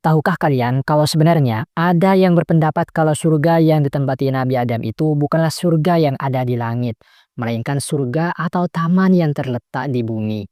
Tahukah kalian kalau sebenarnya ada yang berpendapat kalau surga yang ditempati Nabi Adam itu bukanlah surga yang ada di langit, melainkan surga atau taman yang terletak di bumi.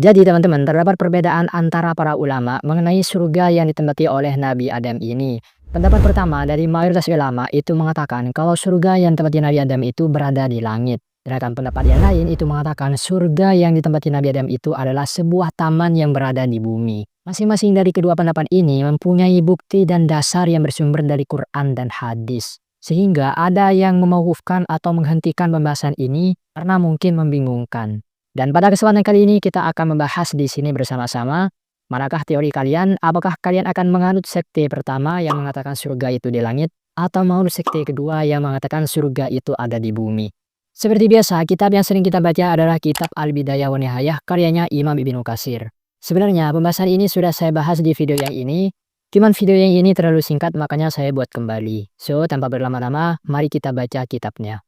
Jadi teman-teman, terdapat perbedaan antara para ulama mengenai surga yang ditempati oleh Nabi Adam ini. Pendapat pertama dari mayoritas ulama itu mengatakan kalau surga yang ditempati Nabi Adam itu berada di langit. Sedangkan pendapat yang lain itu mengatakan surga yang ditempati Nabi Adam itu adalah sebuah taman yang berada di bumi. Masing-masing dari kedua pendapat ini mempunyai bukti dan dasar yang bersumber dari Quran dan hadis. Sehingga ada yang memauqufkan atau menghentikan pembahasan ini karena mungkin membingungkan. Dan pada kesempatan kali ini kita akan membahas di sini bersama-sama, manakah teori kalian? Apakah kalian akan menganut sekte pertama yang mengatakan surga itu di langit, atau menganut sekte kedua yang mengatakan surga itu ada di bumi? Seperti biasa, kitab yang sering kita baca adalah kitab Al-Bidayah wa Nihayah karyanya Imam Ibnu Katsir. Sebenarnya pembahasan ini sudah saya bahas di video yang ini, cuman video yang ini terlalu singkat makanya saya buat kembali. So, tanpa berlama-lama, mari kita baca kitabnya.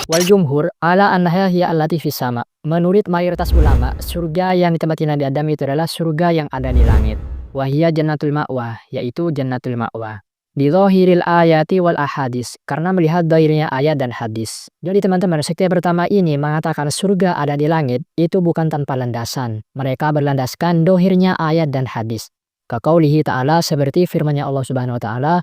Wal jumhur ala annaha hiya allati fis sama. Menurut mayoritas ulama, surga yang ditempati Nabi Adam itu adalah surga yang ada di langit. Wa hiya jannatul ma'wa, yaitu jannatul ma'wa. Di dhahiril ayati wal ahadis, karena melihat dhahirnya ayat dan hadis. Jadi teman-teman, sekte pertama ini mengatakan surga ada di langit, itu bukan tanpa landasan. Mereka berlandaskan dhahirnya ayat dan hadis. Kaqaulihi ta'ala, seperti firman-Nya Allah Subhanahu wa taala,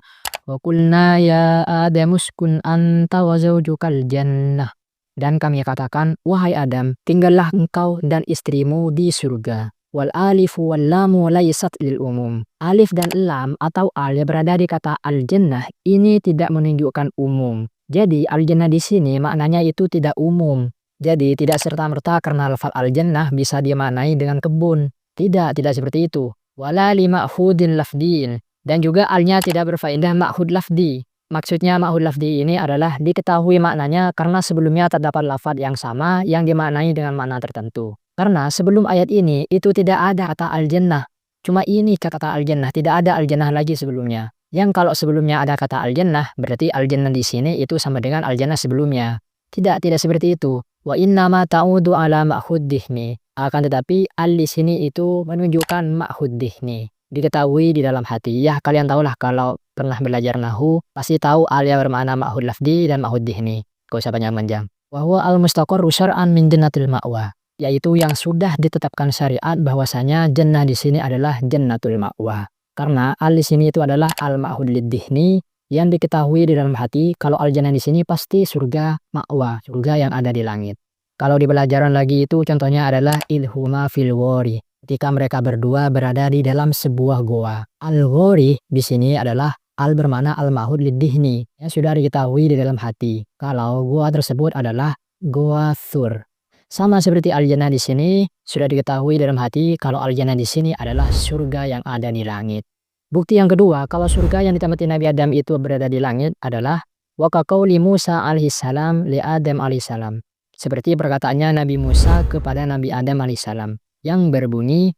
wa qulna ya Adamu uskun anta wa zawjukal jannah. Dan kami katakan, wahai Adam, tinggallah engkau dan istrimu di surga. Wal alifu wal lamu laysat lil umum. Alif dan lam atau al berada di kata al-jannah ini tidak menunjukkan umum. Jadi al-jannah di sini maknanya itu tidak umum. Jadi tidak serta-merta karena lafaz al-jannah bisa dimaknai dengan kebun. Tidak seperti itu. Wala li ma'khudin lafdiin. Dan juga alnya tidak berfaedah ma'hud lafdi. Maksudnya ma'hud lafdi ini adalah diketahui maknanya karena sebelumnya terdapat lafaz yang sama yang dimaknai dengan makna tertentu. Karena sebelum ayat ini itu tidak ada kata al-jannah. Cuma ini kata al-jannah, tidak ada al-jannah lagi sebelumnya. Yang kalau sebelumnya ada kata al-jannah, berarti al-jannah di sini itu sama dengan al-jannah sebelumnya. Tidak seperti itu. Wa innama ta'udu ala ma'hud dihni. Akan tetapi al di sini itu menunjukkan ma'hud dihni. Diketahui di dalam hati. Ya, kalian tahulah kalau pernah belajar nahu, pasti tahu al yang bermakna ma'hud lafdi dan ma'hud dihni. Gak usah panjang-panjang. Wa huwa al-mustaqarru syar'an min jannatil ma'wa. Yaitu yang sudah ditetapkan syariat bahwasanya jannah di sini adalah jannatul ma'wa. Karena al di sini itu adalah al-ma'hud lid-dihni yang diketahui di dalam hati kalau al-jannah di sini pasti surga ma'wa, surga yang ada di langit. Kalau di pelajaran lagi itu contohnya adalah ilhuma fil ghori. Ketika mereka berdua berada di dalam sebuah goa. Al-ghori di sini adalah al bermakna al-ma'hud lid-dihni yang sudah diketahui di dalam hati. Kalau goa tersebut adalah goa Thur. Sama seperti al-jannah di sini sudah diketahui dalam hati kalau al-jannah di sini adalah surga yang ada di langit. Bukti yang kedua kalau surga yang ditempati Nabi Adam itu berada di langit adalah wa kaqauli Musa alaihissalam li Adam alaihissalam. Seperti perkataannya Nabi Musa kepada Nabi Adam alaihissalam yang berbunyi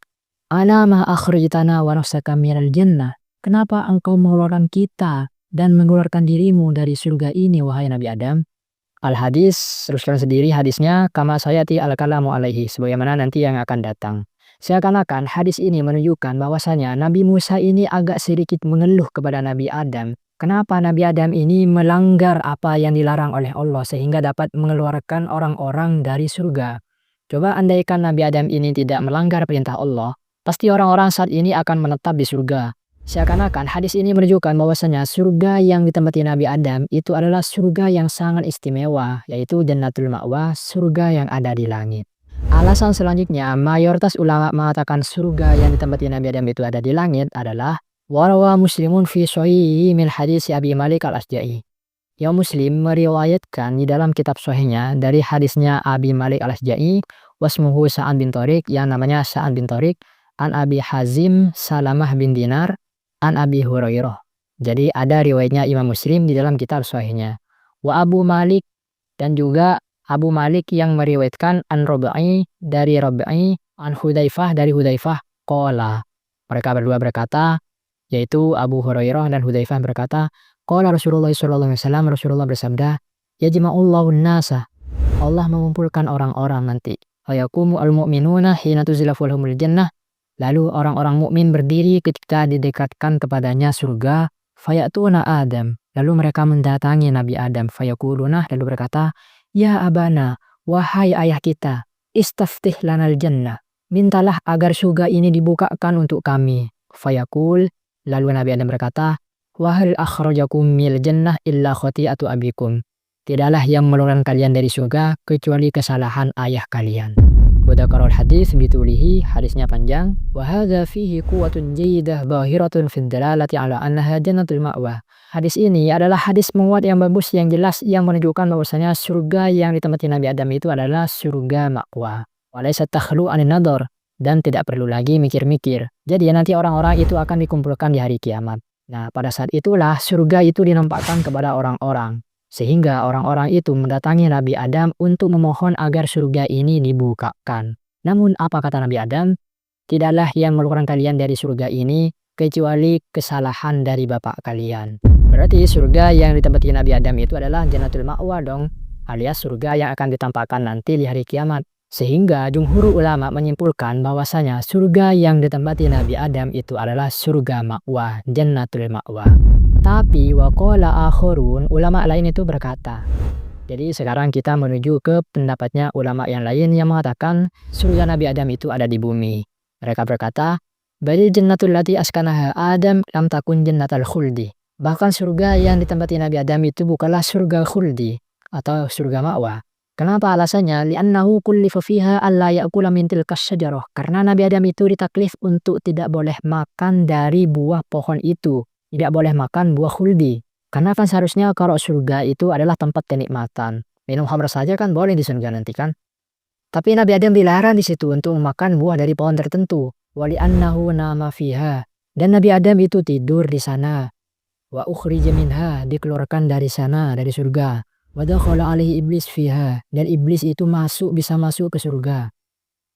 ala ma akhrijtana wa nafsaka minal jannah. Kenapa engkau mengeluarkan kita dan mengeluarkan dirimu dari surga ini wahai Nabi Adam? Al-hadis, teruskan sendiri hadisnya kama sayati al-kalamu alaihi, sebagaimana nanti yang akan datang. Seakan-akan hadis ini menunjukkan bahwasanya Nabi Musa ini agak sedikit mengeluh kepada Nabi Adam. Kenapa Nabi Adam ini melanggar apa yang dilarang oleh Allah sehingga dapat mengeluarkan orang-orang dari surga. Coba andaikan Nabi Adam ini tidak melanggar perintah Allah, pasti orang-orang saat ini akan menetap di surga. Seakan-akan hadis ini menunjukkan bahwasanya surga yang ditempati Nabi Adam itu adalah surga yang sangat istimewa, yaitu jannatul ma'wa, surga yang ada di langit. Alasan selanjutnya, mayoritas ulama mengatakan surga yang ditempati Nabi Adam itu ada di langit adalah warawa muslimun fi sahih min hadis Abi Malik al-Asja'i. Yang Muslim meriwayatkan di dalam kitab sahihnya dari hadisnya Abi Malik al-Asja'i, wasmuhu Sa'ad bin Tariq, yang namanya Sa'ad bin Tariq, an Abi Hazim Salamah bin Dinar, an Abi Hurairah. Jadi ada riwayatnya Imam Muslim di dalam kitab sahihnya. Wa Abu Malik, dan juga Abu Malik yang meriwayatkan an Rabi'i dari Rabi'i, an Hudzaifah dari Hudzaifah qala. Mereka berdua berkata, yaitu Abu Hurairah dan Hudzaifah berkata, qala Rasulullah sallallahu alaihi wasallam, Rasulullah bersabda, yajma'ullahu an-nasa, Allah mengumpulkan orang-orang nanti. Fayaqumu al-mu'minuna hina tuzlafu lahumul jannah, lalu orang-orang mukmin berdiri ketika didekatkan kepadanya surga. Fayatuna Adam, lalu mereka mendatangi Nabi Adam. Fayaquluna, lalu berkata, ya abana, wahai ayah kita, istaftih lanal jannah, mintalah agar surga ini dibukakan untuk kami. Fayaqul, lalu Nabi Adam berkata, wahal akhrajakum mil jannah illa khati'atu abikum, tidaklah yang mengeluarkan kalian dari surga kecuali kesalahan ayah kalian. Wadzakarul hadis bitulihi, hadisnya panjang. Wa hadza fihi quwwatun jayyidah zahiratun fid dalalati ala annaha jannatul ma'wa. Hadis ini adalah hadis menguat yang bagus, yang jelas, yang menunjukkan bahwasanya surga yang ditempati Nabi Adam itu adalah surga ma'wa. Wa laysa takhlu anin nadhar, dan tidak perlu lagi mikir-mikir. Jadi nanti orang-orang itu akan dikumpulkan di hari kiamat. Nah, pada saat itulah surga itu dinampakkan kepada orang-orang. Sehingga orang-orang itu mendatangi Nabi Adam untuk memohon agar surga ini dibukakan. Namun apa kata Nabi Adam? Tidaklah yang mengeluarkan kalian dari surga ini kecuali kesalahan dari bapak kalian. Berarti surga yang ditempati Nabi Adam itu adalah jannatul ma'wa dong, alias surga yang akan ditampakkan nanti di hari kiamat. Sehingga jumhur ulama menyimpulkan bahwasanya surga yang ditempati Nabi Adam itu adalah surga ma'wa, jannatul ma'wa. Tapi waqala akhirun, ulama lain itu berkata. Jadi sekarang kita menuju ke pendapatnya ulama yang lain yang mengatakan surga Nabi Adam itu ada di bumi. Mereka berkata, bal jannatul lati askanaha Adam lam takun jannatal khuldi. Bahkan surga yang ditempati Nabi Adam itu bukanlah surga khuldi atau surga ma'wa. Kenapa alasannya? Li'annahu kullifa fiha alla ya'kula min tilkas syajarah. Karena Nabi Adam itu ditaklif untuk tidak boleh makan dari buah pohon itu. Tidak boleh makan buah khuldi. Karena kan seharusnya kalau surga itu adalah tempat kenikmatan. Minum khamr saja kan boleh di surga nanti kan. Tapi Nabi Adam dilarang di situ untuk makan buah dari pohon tertentu. Wali annahu nama fiha. Dan Nabi Adam itu tidur di sana. Wa ukhrija minha, dikeluarkan dari sana, dari surga. Wa dakhala alaihi iblis fiha. Dan iblis itu bisa masuk ke surga.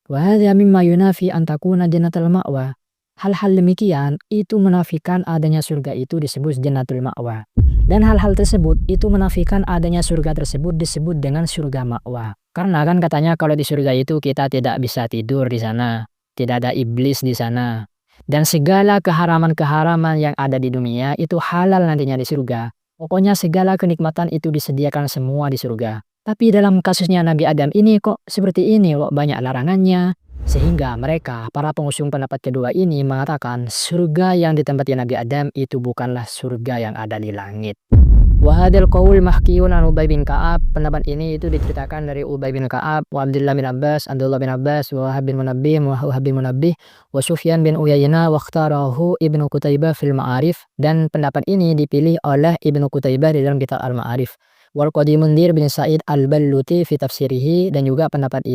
Wa hadza mimma yunafi an takuna jannatul ma'wa. Hal-hal demikian itu menafikan adanya surga itu disebut jannatul ma'wa. Dan hal-hal tersebut itu menafikan adanya surga tersebut disebut dengan surga ma'wa. Karena kan katanya kalau di surga itu kita tidak bisa tidur di sana, tidak ada iblis di sana. Dan segala keharaman-keharaman yang ada di dunia itu halal nantinya di surga. Pokoknya segala kenikmatan itu disediakan semua di surga. Tapi dalam kasusnya Nabi Adam ini kok seperti ini, kok banyak larangannya. Sehingga mereka, para pengusung pendapat kedua ini mengatakan surga yang ditempati Nabi Adam itu bukanlah surga yang ada di langit. Wahadil qaul mahkiyun an Ubay bin Ka'ab. Pendapat ini itu diceritakan dari Ubay bin Ka'ab, wa Abdullah bin Abbas, Abdullah bin Abbas, wa Wahab bin Munabbih, wa Sufyan bin Uyainah, wa ikhtarahu Ibnu Qutaibah fil Ma'arif. Dan pendapat ini dipilih oleh Ibnu Qutaibah di dalam kitab Al-Ma'arif. Wal Qadi Mundir bin Sa'id al-Balluti fi tafsirihi, dan juga pendapat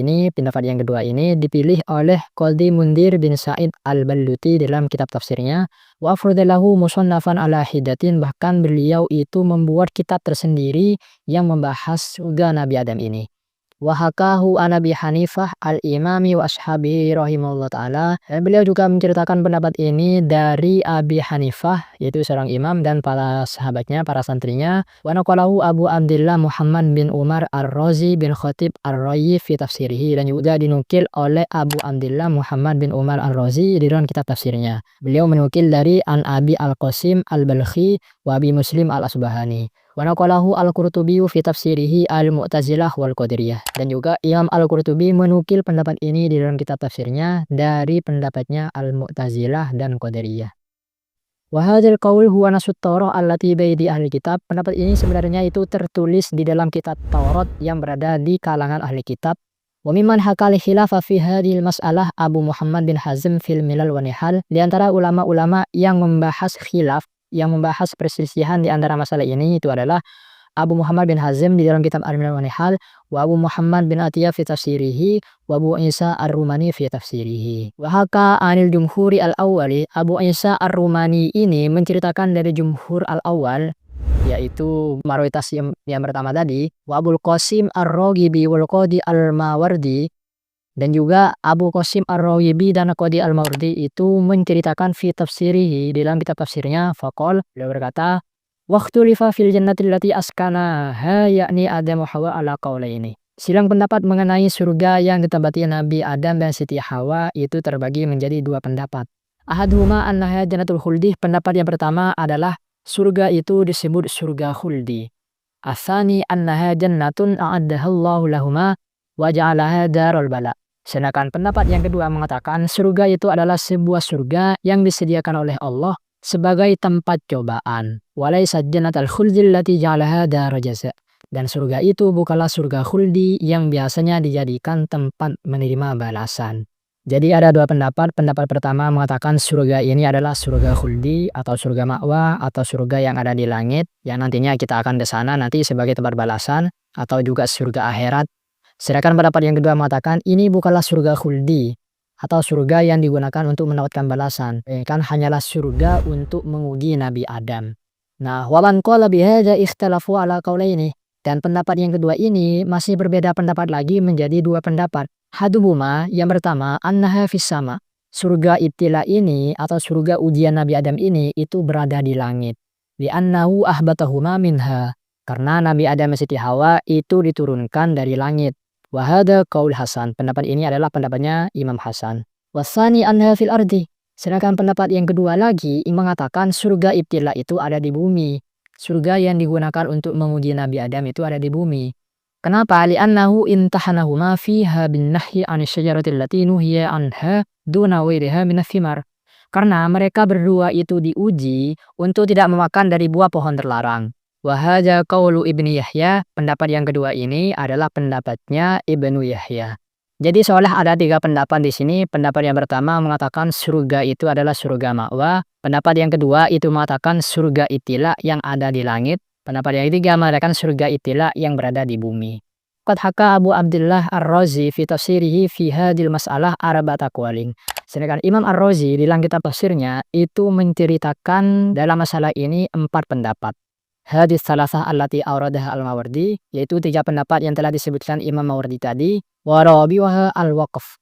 yang kedua ini dipilih oleh Qadi Mundir bin Sa'id al-Balluti dalam kitab tafsirnya. Wa afradalahu musannafan ala hidatin, bahkan beliau itu membuat kitab tersendiri yang membahas surga Nabi Adam ini. Wa hakahu an Abi Hanifah al-Imami wa ashabihi rahimahullah ta'ala. Dan beliau juga menceritakan pendapat ini dari Abi Hanifah, yaitu seorang imam, dan para sahabatnya, para santrinya. Wa naqalahu Abu Abdillah Muhammad bin Umar ar-Razi bin Khatib ar-Rayyi fi tafsirihi, dan juga dinukil oleh Abu Abdillah Muhammad bin Umar ar-Razi di dalam kitab tafsirnya. Beliau menukil dari An Abi al-Qasim al-Balkhi wa Abi Muslim al-Asbahani. Wa naqalahu al-Qurtubi fi tafsirihi al-Mu'tazilah wal Qadariyah. Dan juga Imam al-Qurtubi menukil pendapat ini di dalam kitab tafsirnya dari pendapatnya al-Mu'tazilah dan Qadariyah. Wa hadzal qaul huwa nasut Taurah allati baidi ahli kitab. Pendapat ini sebenarnya itu tertulis di dalam kitab Taurat yang berada di kalangan ahli kitab. Wa mimman hakal khilafa fi hadhil mas'alah Abu Muhammad bin Hazm fil Milal wa Nihal. Di antara ulama-ulama yang membahas khilaf, yang membahas perselisihan di antara masalah ini itu adalah Abu Muhammad bin Hazm di dalam kitab Al-Milal wa Nihal, wa Abu Muhammad bin Atiyah fi tafsirihi, wa Abu Isa ar-Rumani fi tafsirihi. Wa haka anil jumhuri al-awwali, Abu Isa ar-Rumani ini menceritakan dari jumhur al-awwal, yaitu mayoritas yang pertama tadi, wa Abul Qasim ar-Raghibi wal Qadi al-Mawardi, Dan juga Abu Qasim Ar-Rawibi dan Qadi Al-Mawardi itu menceritakan fi tafsirihi dalam kitab tafsirnya faqol, beliau berkata, "Waqtulifa fil jannati allati askanaha yakni Adam wa Hawa ala qaulaini." Silang pendapat mengenai surga yang ditempati Nabi Adam dan Siti Hawa itu terbagi menjadi dua pendapat. Ahaduhuma annaha jannatul khuldi, pendapat yang pertama adalah surga itu disebut surga khuldi. Asani annaha jannatun a'addahallahu lahuma wa ja'alaha darul bala. Sedangkan pendapat yang kedua mengatakan surga itu adalah sebuah surga yang disediakan oleh Allah sebagai tempat cobaan. Walaysa jannatal khuldi allati ja'alaha darul jaza. Dan surga itu bukanlah surga khuldi yang biasanya dijadikan tempat menerima balasan. Jadi ada dua pendapat. Pendapat pertama mengatakan surga ini adalah surga khuldi atau surga ma'wa atau surga yang ada di langit yang nantinya kita akan ke sana nanti sebagai tempat balasan atau juga surga akhirat. Sedangkan pendapat yang kedua mengatakan ini bukanlah surga khuldi atau surga yang digunakan untuk mendapatkan balasan, kan hanyalah surga untuk menguji Nabi Adam. Nah, waman qala bihadza ikhtalafu ala qaulaini. Dan pendapat yang kedua ini masih berbeda pendapat lagi menjadi dua pendapat. Haduhuma, yang pertama, annaha fis sama. Surga ibtila ini atau surga ujian Nabi Adam ini itu berada di langit. Li'annahu ahbatahuma minha. Karena Nabi Adam dan Siti Hawa itu diturunkan dari langit. Wahada qaul Hasan. Pendapat ini adalah pendapatnya Imam Hasan. Wasani anha fil ardi. Sedangkan pendapat yang kedua lagi mengatakan surga ibtila itu ada di bumi. Surga yang digunakan untuk menguji Nabi Adam itu ada di bumi. Kenapa? Li'annahu intahanahuma fiha bin nahyi an syajaratil lati nuhiya anha duna wairiha minats thimar. Karena mereka berdua itu diuji untuk tidak memakan dari buah pohon terlarang. Wahada qaulu Ibnu Yahya, pendapat yang kedua ini adalah pendapatnya Ibnu Yahya. Jadi seolah ada tiga pendapat di sini. Pendapat yang pertama mengatakan surga itu adalah surga ma'wa. Pendapat yang kedua itu mengatakan surga itila yang ada di langit. Pendapat yang ketiga mengatakan surga itila yang berada di bumi. Qad haka Abu Abdullah Ar-Razi fi tafsirihi fi hadil mas'alah arba'ata aqwalin. Sedangkan Imam Ar-Razi di dalam kitab tafsirnya itu menceritakan dalam masalah ini 4 pendapat. Hadis salasah allati auradaha al-Mawardi, yaitu 3 pendapat yang telah disebutkan Imam Mawardi tadi, wa rabi'uha al-waqf.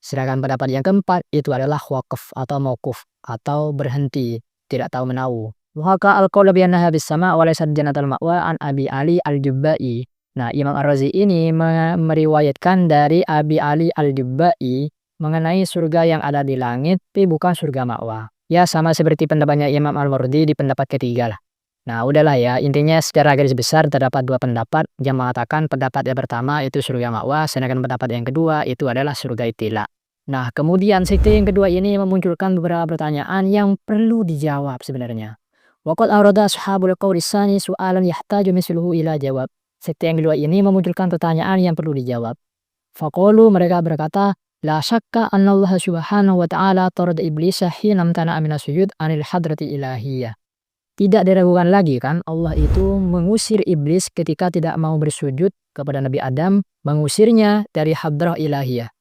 Sedangkan pendapat yang keempat itu adalah waqf atau mauquf atau berhenti, tidak tahu menahu. Wa haka al-qaul bi annaha bis sama' wa laysat jannatul ma'wa an Abi Ali al-Jubba'i. Nah, Imam Ar-Razi ini meriwayatkan dari Abi Ali al-Jubba'i mengenai surga yang ada di langit tapi bukan surga ma'wa. Ya sama seperti pendapatnya Imam Al-Mawardi di pendapat ketiga lah. Nah, udahlah ya, intinya secara garis besar terdapat 2 pendapat yang mengatakan pendapat yang pertama itu surga ma'wa, sedangkan pendapat yang kedua itu adalah surga itila. Nah, kemudian sekte yang kedua ini memunculkan beberapa pertanyaan yang perlu dijawab sebenarnya. Waqad awrada ashabul qawli tsani su'alan yahtaju misluhu ila jawab. Sekte yang kedua ini memunculkan pertanyaan yang perlu dijawab. Faqalu, mereka berkata, la syakka anna Allah subhanahu wa ta'ala tarada iblisa hina amtana'a minas sujud anil hadrati ilahiyah. Tidak diragukan lagi kan Allah itu mengusir iblis ketika tidak mau bersujud kepada Nabi Adam, mengusirnya dari hadrah ilahiyah.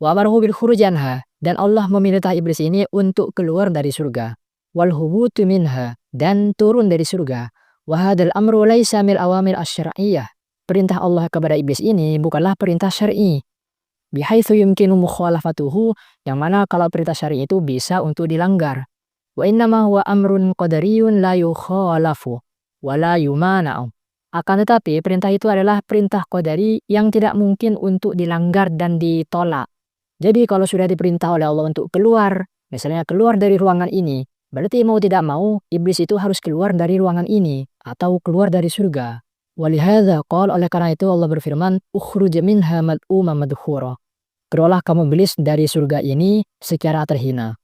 Wa amarahu bil khuruj anha, dan Allah memerintah iblis ini untuk keluar dari surga. Wal hubutu minha, dan turun dari surga. Wa hadzal amru laisa mil awamil asy-syar'iyyah. Perintah Allah kepada iblis ini bukanlah perintah syar'i. Bihaitsu yumkinu mukhalafatuhu, yang mana kalau perintah syar'i itu bisa untuk dilanggar. Wa innama huwa amrun qadariyun la yukhalafu wa la yumana'u. Akan tetapi perintah itu adalah perintah qadari yang tidak mungkin untuk dilanggar dan ditolak. Jadi kalau sudah diperintah oleh Allah untuk keluar, misalnya keluar dari ruangan ini, berarti mau tidak mau iblis itu harus keluar dari ruangan ini atau keluar dari surga. Walihadza qala, oleh karena itu Allah berfirman, ukhruj minha mad'uma madhura. Keluarlah kamu iblis dari surga ini secara terhina.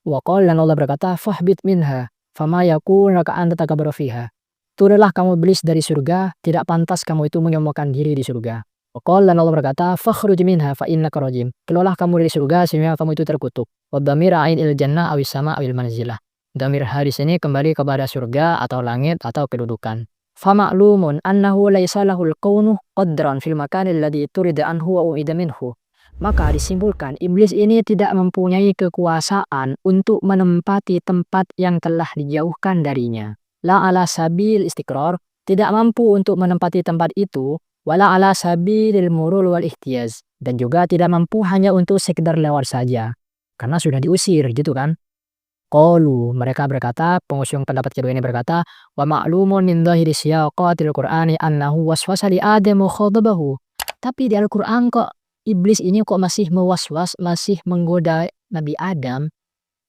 Wa qala, dan Allah berkata, fahbit minha fama yakun laka an tatakabbara fiha. Turunlah kamu iblis dari surga, tidak pantas kamu itu menyombongkan diri di surga. Wa qala, dan Allah berkata, fakhruj minha fa innaka rajim. Keluarlah kamu dari surga sehingga kamu itu terkutuk. Wa dhamir a'id il jannah awis sama awil manzilah. Dhamir hadis ini kembali kepada surga atau langit atau kedudukan. Fa ma'lumun annahu laysa lahul qawnu qadran fil makanil ladzi turida anhu wa u'ida minhu. Maka disimpulkan iblis ini tidak mempunyai kekuasaan untuk menempati tempat yang telah dijauhkan darinya. La ala sabil istiqrar, tidak mampu untuk menempati tempat itu, wala ala sabilil murul wal ihtiyaz, dan juga tidak mampu hanya untuk sekedar lewat saja, karena sudah diusir gitu kan. Qalu, mereka berkata, pengusung pendapat kedua ini berkata, wa ma'lumun min dhahiri siyaqatil Qur'ani annahu waswasa li Adam khadabahu. Tapi di Al-Qur'an kok iblis ini kok masih mewaswas, masih menggoda Nabi Adam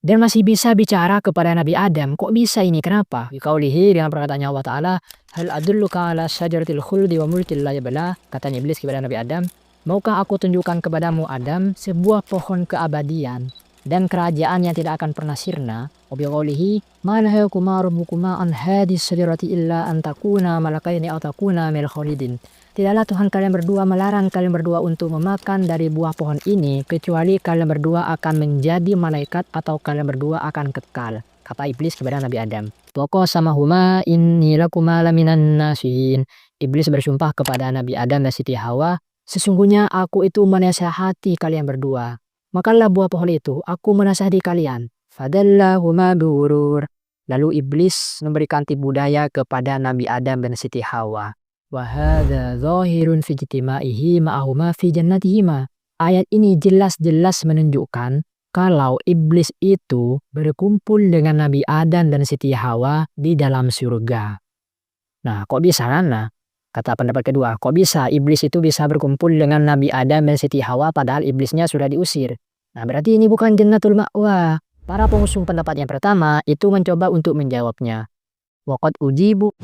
dan masih bisa bicara kepada Nabi Adam. Kok bisa ini? Kenapa? Biqaulihi, dengan perkataannya Allah Ta'ala, hal adulluka ala syajaratil khuldi wa mulkin la yabla. Katanya iblis kepada Nabi Adam, maukah aku tunjukkan kepadamu Adam sebuah pohon keabadian dan kerajaan yang tidak akan pernah sirna. Wabiqaulihi, ma nahayakuma rabbukuma an hadis syajarati illa an takuna malakaini aw takuna minal khalidin. Tidaklah Tuhan kalian berdua melarang kalian berdua untuk memakan dari buah pohon ini, kecuali kalian berdua akan menjadi malaikat atau kalian berdua akan kekal. Kata iblis kepada Nabi Adam. Waqasamahuma inni lakuma laminan nasihin. Iblis bersumpah kepada Nabi Adam dan Siti Hawa, sesungguhnya aku itu menasihati kalian berdua. Makanlah buah pohon itu, aku menasihati kalian. Fadallahuma bighurur. Lalu iblis memberikan tipu daya kepada Nabi Adam dan Siti Hawa. Wa hadza zahirun fi ijtima'ihi ma'ahuma fi jannatihima. Ayat ini jelas-jelas menunjukkan kalau iblis itu berkumpul dengan Nabi Adam dan Siti Hawa di dalam surga. Nah, kok bisa Nana? Kata pendapat kedua, kok bisa iblis itu bisa berkumpul dengan Nabi Adam dan Siti Hawa padahal iblisnya sudah diusir? Nah, berarti ini bukan jannatul ma'wa. Para pengusung pendapat yang pertama itu mencoba untuk menjawabnya. Waqad ujibu